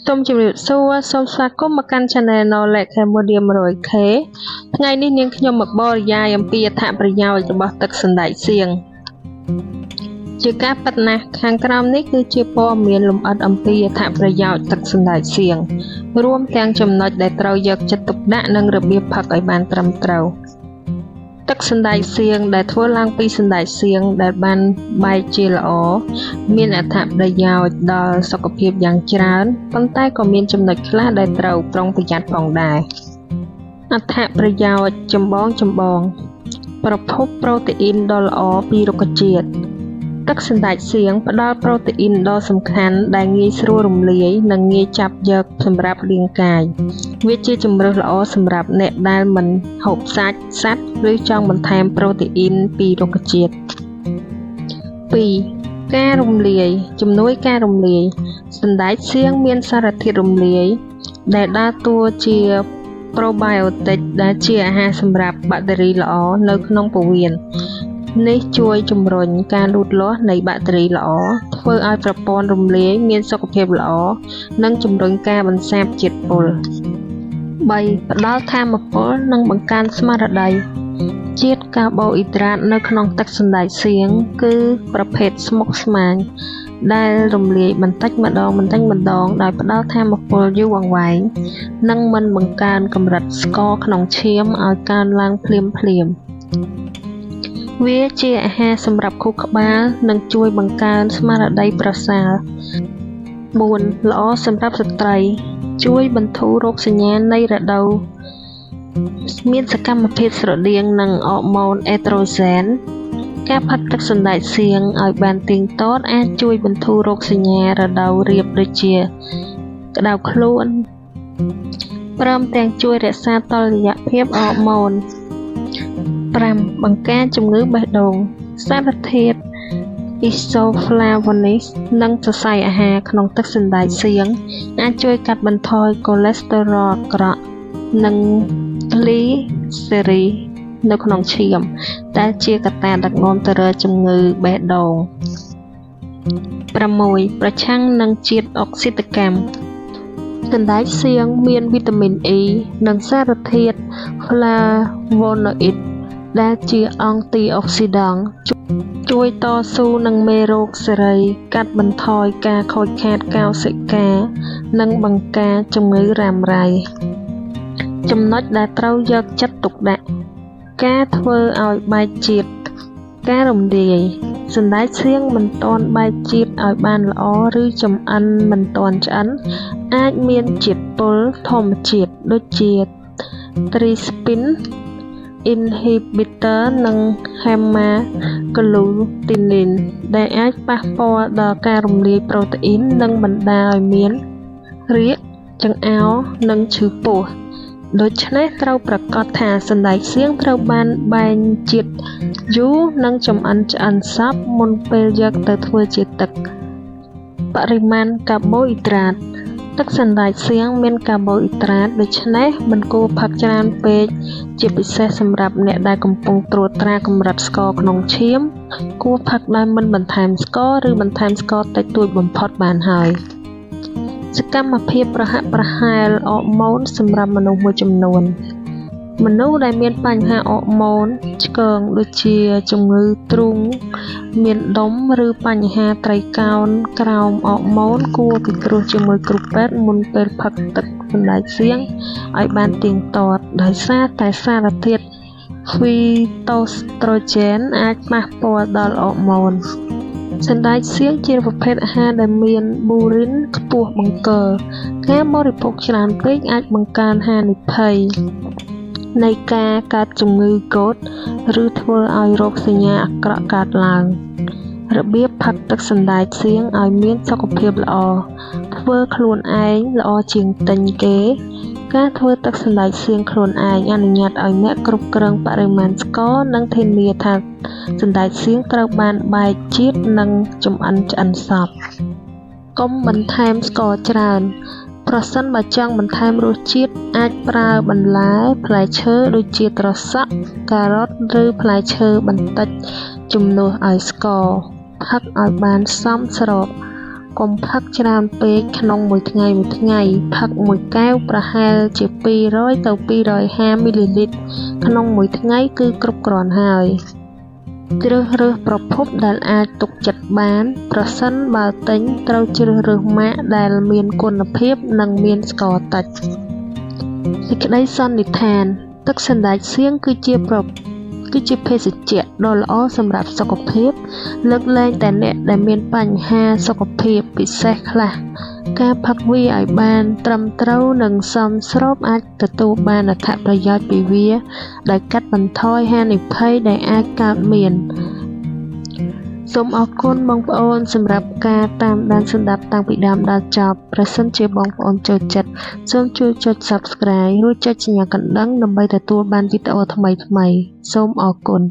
សូមជម្រាបសួរសូមស្វាគមន៍មកកាន់ Channel Knowledge Cambodia 100K ថ្ងៃនេះនាងខ្ញុំមកបរិយាយអំពីអត្ថប្រយោជន៍របស់ទឹកសណ្តែកសៀងជាការពិតណាស់ខាងក្រោមនេះគឺជាព័ត៌មានលម្អិតអំពីអត្ថប្រយោជន៍ទឹកសណ្តែកសៀងរួមទាំងចំណុចដែលត្រូវយកចិត្តទុកដាក់និងរបៀបផឹកឲ្យបានត្រឹមត្រូវទឹកសណ្តែកសៀងដែលធ្វើឡើងពីសណ្តែកសៀងដែលបានបែកជាល្អមានអត្ថប្រយោជន៍ដល់សុខភាពយ៉ាងច្រើនប៉ុន្តែក៏មានចំណុចខ្លះដែលត្រូវប្រុងប្រយ័ត្នផងដែរអត្ថប្រយោជន៍ចម្បងប្រភពប្រូតេអ៊ីនដ៏ល្អពីរុក្ខជាតិទឹកសណ្តែកសៀងផ្ដល់ប្រូតេអ៊ីនដ៏សំខាន់ដែលងាយស្រួលរំលាយនិងងាយចាប់យកសម្រាប់រាងកាយវាជាជម្រើសល្អសម្រាប់អ្នកដែលមិនហូបសាច់សត្វឬចង់បន្ថែមប្រូតេអ៊ីនពីរុក្ខជាតិ 2. ការរំលាយជំនួយការរំលាយសណ្តែកសៀងមានសារធាតុរំលាយដែលដើរតួជាប្រូបាយអូទិកដែលជាអាហារសម្រាប់បាក់តេរីល្អនៅក្នុងពោះវៀននេះជួយជំរុញការលូតលាស់នៃបាក់តេរីល្អធ្វើឲ្យប្រព័ន្ធរំលាយមានសុខភាពល្អនិងជំរុញការបន្សាបជាតិពុល 3. ផ្ដល់ថាមពលនិងបង្កើនស្មារតីជាតិកាបូអ៊ីដ្រាតនៅក្នុងទឹកសណ្តែកសៀងគឺប្រភេទស្មុគស្មាញដែលរំលាយបន្តិចម្ដងដោយផ្ដល់ថាមពលយូរអង្វែងនិងមិនបង្កើនកម្រិតស្ករក្នុងឈាមឲ្យកើនឡើងភ្លាមវាជាអាហារសម្រាប់ខួរក្បាលនិងជួយបង្កើនស្មារតីប្រសើរ 4. ល្អសម្រាប់ស្ត្រីជួយបន្ធូររោគសញ្ញានៃរដូវមានសកម្មភាពស្រដៀងនឹងអរម៉ូនអេដ្រូហ្សែនការផឹកទឹកសណ្តែកសៀងឲ្យបានទៀងទាត់អាចជួយបន្ធូររោគសញ្ញារដូវរាបដូចជាក្តៅខ្លួនព្រមទាំងជួយរក្សាតុល្យភាពអរម៉ូន 5. បង្ការជំងឺបេះដូងសារធាតុ Isoflavonoids និងសរសៃអាហារក្នុងទឹកសណ្តែកសៀងអាចជួយកាត់បន្ថយកូឡេស្តេរ៉ុលអាក្រក់និងគ្លីសេរីនៅក្នុងឈាមដែលជាកត្តាដឹកនាំទៅរកជំងឺបេះដូង 6. ប្រឆាំងនឹងជាតិអុកស៊ីតកម្មសណ្តែកសៀងមានវីតាមីន E និងសារធាតុ Flavonoid ដែលជាអង់ទីអុកស៊ីដង់ជួយតស៊ូនឹងមេរោគសេរីកាត់បន្ថយការខូចខាតកោសិកានិងបង្ការជំងឺរ៉ាំរ៉ៃចំណុចដែលត្រូវយកចិត្តទុកដាក់ការធ្វើឲ្យបែកជាតិការរំលាយសណ្តែកសៀងមិនទាន់បែកជាតិឲ្យបានល្អឬចម្អិនមិនទាន់ឆ្អិនអាចមានជាតិពុលធម្មជាតិដូចជា Trypsin inhibitor និង hemagglutinin ដែលអាចប៉ះពាល់ដល់ការរំលាយប្រូតេអ៊ីននិងបណ្ដាលឲ្យមានរាគចង្អោរនិងឈឺពោះដូច្នេះត្រូវប្រាកដថាសណ្តែកសៀងត្រូវបានបែងជាតិយូរនិងចម្អិនឆ្អិនសព្វមុនពេលយកទៅធ្វើជាទឹកបរិមាណកាបូអ៊ីដ្រាតទឹកសណ្តែកសៀងមានកាបូអ៊ីដ្រាតដូច្នេះមិនគួរផឹកច្រើនពេកជាពិសេសសម្រាប់អ្នកដែលកំពុងត្រួតត្រាកម្រិតស្ករក្នុងឈាមគួរផឹកដោយមិនបន្ថែមស្ករឬបន្ថែមស្ករតិចតួចបំផុតបានហើយសកម្មភាពប្រហាក់ប្រហែលអរម៉ូនសម្រាប់មនុស្សមួយចំនួនមនុស្សដែលមានបញ្ហាអរម៉ូនឆ្គងដូចជាជំងឺទ្រូងមានដុំឬបញ្ហាត្រីកោណក្រោមអរម៉ូនគួរពិគ្រោះជាមួយគ្រូពេទ្យមុនពេលផឹកទឹកសណ្តែកសៀងឲ្យបានទៀងទាត់ដោយសារតែសារធាតុ Phytoestrogen អាចប៉ះពាល់ដល់អរម៉ូនសណ្តែកសៀងជាប្រភេទអាហារដែលមានប៊ូរីនខ្ពស់បង្កើការបរិភោគច្រើនពេកអាចបង្កើនហានិភ័យនៃការកើតជំងឺកូដឬធ្វើឲ្យរោគសញ្ញាអាក្រក់កើតឡើងរបៀបផឹកទឹកសណ្តែកសៀងឲ្យមានសុខភាពល្អធ្វើខ្លួនឯងល្អជាងទិញគេការធ្វើទឹកសណ្តែកសៀងខ្លួនឯងអនុញ្ញាតឲ្យអ្នកគ្រប់គ្រងបរិមាណស្ករនិងធានាថាសណ្តែកសៀងត្រូវបានបែកជាតិនិងចម្អិនឆ្អិនសព្វកុំបន្ថែមស្ករច្រើនប្រសិនបើចង់បន្ថែមរសជាតិអាចប្រើបន្លែផ្លែឈើដូចជាត្រសក់ការ៉ុតឬផ្លែឈើបន្តិចជំនួសឲ្យស្ករផឹកឲ្យបានសមស្រប កុំផឹកច្រើនពេកក្នុងមួយថ្ងៃផឹកមួយកែវប្រហែលជា200ទៅ250មីលីលីត្រក្នុងមួយថ្ងៃគឺគ្រប់គ្រាន់ហើយជ្រើសរើសប្រភពដែលអាចទុកចិត្តបានប្រសិនបើទិញត្រូវជ្រើសរើសម៉ាកដែលមានគុណភាពនិងមានស្ករតិចសេចក្តីសន្និដ្ឋានទឹកសណ្តែកសៀងគឺជាភេសជ្ជៈដ៏ល្អសម្រាប់សុខភាពលើកលែងតែអ្នកដែលមានបញ្ហាសុខភាពពិសេសខ្លះការផឹកវាឲ្យបានត្រឹមត្រូវនិងសមស្របអាចទទួលបានអត្ថប្រយោជន៍ពីវាដោយកាត់បន្ថយហានិភ័យដែលអាចកើតមានសូមអរគុណបងប្អូនសម្រាប់ការតាមដានស្ដាប់តាំងពីដើមដល់ចប់ប្រសិនជាបងប្អូនចូលចិត្តសូមជួយចុច Subscribe រួចចុចសញ្ញាកណ្ដឹងដើម្បីទទួលបានវីដេអូថ្មីៗសូមអរគុណ